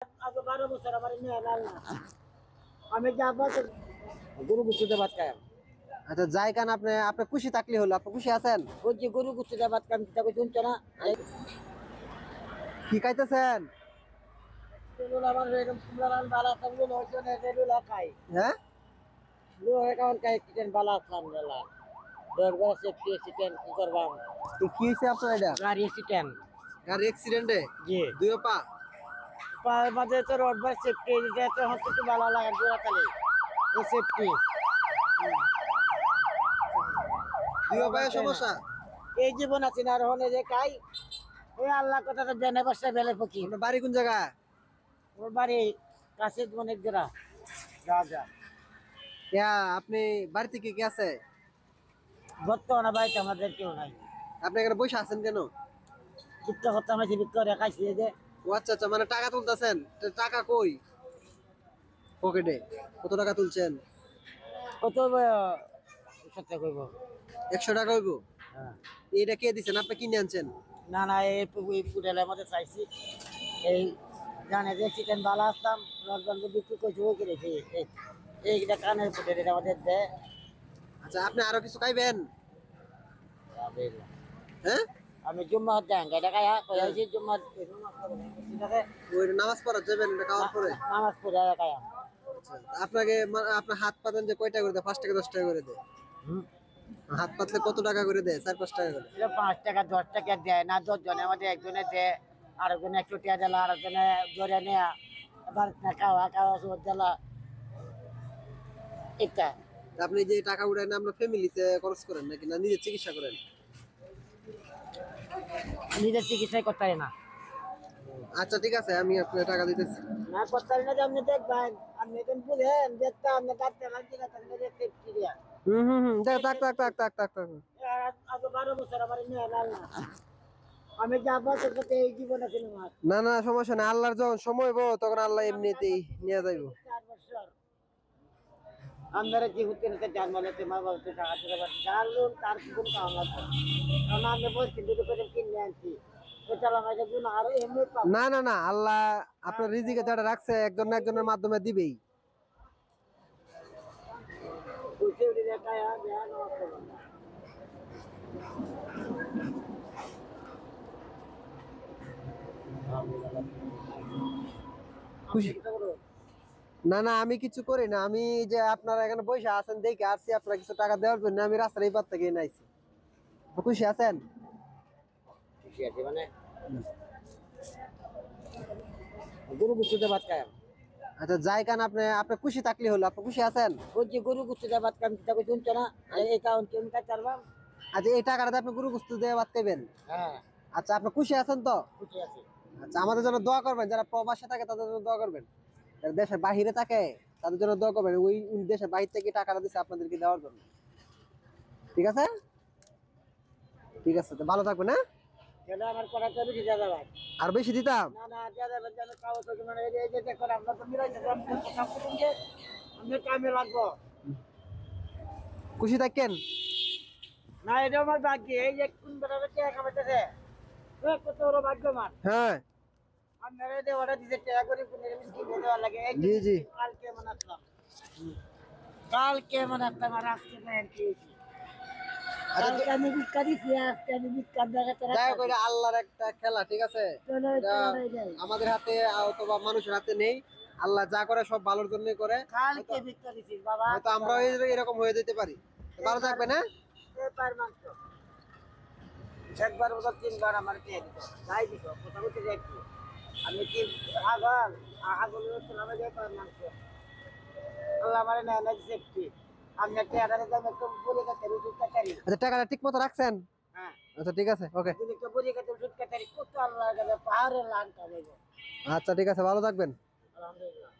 আগে 12 বছর আমার মেয়ে লাল না আমি যাবো গরু গুছুতে ভাত খাই আচ্ছা যাই কান আপনি আপনি খুশি থাকলে হলো আপনি খুশি আছেন ওই যে গরু গুছুতে ভাত খাই তাকে শুনছো না কি খাইতেছেন সেগুলো আমার এরকম কুমড়া বালা থাকলে হয়তো না সেগুলো খাই হ্যাঁ লো এখন খাই চিকেন বালা খাম গেলা দরবার সেফটি চিকেন কি করবাম কি হয়েছে আপনার এটা গাড়ি চিকেন গাড়ি অ্যাক্সিডেন্টে জি দুই পা পার মাঝে তো রোডবার সেফটি যেতে হচ্ছে তো বালা লাগে গোড়া তালে এই সেফটি দুই পায়ে সমস্যা এই জীবন আছে না আর হনে যে খাই ওই আল্লাহ কথা তো জেনে বসে বেলে পকি আপনার বাড়ি কোন জায়গা ওর বাড়ি কাছে মনে গেরা যা যা ইয়া আপনি বাড়িতে কি কি আছে বর্তমানে বাড়িতে আমাদের কেউ নাই আপনি এখানে বসে আছেন কেন চিত্র করতে আমার বিক্রি খাইছি যে ও আচ্ছা আচ্ছা মানে টাকা তুলতেছেন টাকা কই পকেটে কত টাকা তুলছেন কত সত্যি কইব 100 টাকা হইব হ্যাঁ এটা কে দিচ্ছেন আপনি কিনে আনছেন না না এই পুটেলের মধ্যে চাইছি এই জানে যে চিকেন বালা আসতাম রসগঞ্জ বিক্রি করছি ওই কিনেছি এইটা কানের পুটেল এটা আমাদের দেয় আচ্ছা আপনি আরো কিছু খাইবেন হ্যাঁ আমি জুম্মা হতে এটা খাই কইছি জুম্মা ওই নামাজ পড়া যাবেন এটা খাওয়ার পরে নামাজ পড়ে খাই আচ্ছা আপনাকে আপনার হাত পাতেন যে কয়টা করে দেয় 5 টাকা 10 টাকা করে দেয় হাত পাতলে কত টাকা করে দেয় 4-5 টাকা করে 5 টাকা 10 টাকা দেয় না 10 জনের মধ্যে একজনে দেয় আরেকজনে 100 টাকা দিল আরেকজনে জোরে নেয়া এবার খাওয়া খাওয়া সব দিল এটা তা আপনি যে টাকা উঠায় না আপনার ফ্যামিলিতে খরচ করেন নাকি না নিজের চিকিৎসা করেন নিজের চিকিৎসাই করতে পারি না আচ্ছা ঠিক আছে আমি আপনার টাকা দিতেছি না করতে পারি না যে আপনি দেখবেন আপনি এখন বুঝেন দেখতে আপনি কাটতে লাগছে না তাহলে দেখতে ক্লিয়ার দেখ তাক তাক তাক তাক তাক তাক আগে 12 বছর আমার মেয়ে লাল না আমি যাবো তোর সাথে এই জীবন আছে আমার না না সমস্যা না আল্লাহর যখন সময় হইব তখন আল্লাহ এমনিতেই নিয়ে যাইব 4 বছর আমরা যে হতে নিতে জানমালেতে মা বাবাতে টাকা দিতে পারছি যার লোন তার কোন কাম আছে কারণ আমি বলছি দুটো করে কিনে আনছি তো চালা মাঝে গুণ আরো এমনি পাবো না না না আল্লাহ আপনার রিজিকে যেটা রাখছে একজন না একজনের মাধ্যমে দিবেই বুঝে উঠে দেখায় দেয়া নেওয়া করবো খুশি না না আমি কিছু করি না আমি যে আপনারা এখানে বসে আছেন দেখে আসছি আপনারা কিছু টাকা দেওয়ার জন্য আমি রাস্তার এই পার থেকে নাইছি খুশি আছেন খুশি আছে মানে গরু গুছুতে ভাত খায় আচ্ছা যাই কান আপনি আপনি খুশি থাকলে হলো আপনি খুশি আছেন ওই যে গরু গুছুতে ভাত খাম তাকে শুনছো না এই কারণ কেউ কাটতে পারবাম আচ্ছা এই টাকাটা আপনি গরু গোস্ত দিয়ে বাদ খাইবেন হ্যাঁ আচ্ছা আপনি খুশি আছেন তো খুশি আছে আচ্ছা আমাদের জন্য দোয়া করবেন যারা প্রবাসে থাকে তাদের জন্য দোয়া করবেন যারা দেশের বাহিরে থাকে তাদের জন্য দোয়া করবেন ওই দেশের বাহির থেকে টাকাটা দিচ্ছে আপনাদেরকে দেওয়ার জন্য ঠিক আছে ঠিক আছে তো ভালো থাকবেন হ্যাঁ কেন আমার করা তো বেশি জায়গা ভাই আর বেশি দিতাম না না জায়গা যেন খাওয়া তো মানে এই যে দেখো আমরা তো মিলাইতে কাম করুন যে আমি কামে লাগবো খুশি থাকেন না এটা আমার ভাগ্য এই যে কোন বেড়াবে টাকা কামাইতেছে কত বড় ভাগ্যমান হ্যাঁ আপনারা যে অর্ডার দিতে টাকা করে কোন মিষ্টি দেওয়া লাগে এই জি জি কালকে মনে আসলাম কালকে মনে আসলাম আর আজকে আর কি কালকে আমি বিক্কা দিছি আজকে আমি বিক্কা দেখাতে যাই হোক এটা আল্লাহর একটা খেলা ঠিক আছে এটা আমাদের হাতে অথবা মানুষের হাতে নেই আল্লাহ যা করে সব ভালোর জন্যই করে কালকে বিক্কা দিছি বাবা হয়তো আমরাও এরকম হয়ে যেতে পারি ভালো থাকবেন হ্যাঁ পার মাংস একবার বলতে 3 বার আমার পেয়ে দিত যাই দিত কোথা কোথায় যাই আমি কি আগল আগল চলাবে যাই পার মাংস আল্লাহ আমার না না সেফটি আমি টাকা দাম একটু বলে কাটারি দুধ কাটারি আচ্ছা টাকাটা ঠিক মতো রাখছেন হ্যাঁ আচ্ছা ঠিক আছে ওকে যদি একটু বলে কাটারি দুধ কাটারি কত আল্লাহ গেলে পাহাড়ের লান কাটাইবো আচ্ছা ঠিক আছে ভালো থাকবেন আলহামদুলিল্লাহ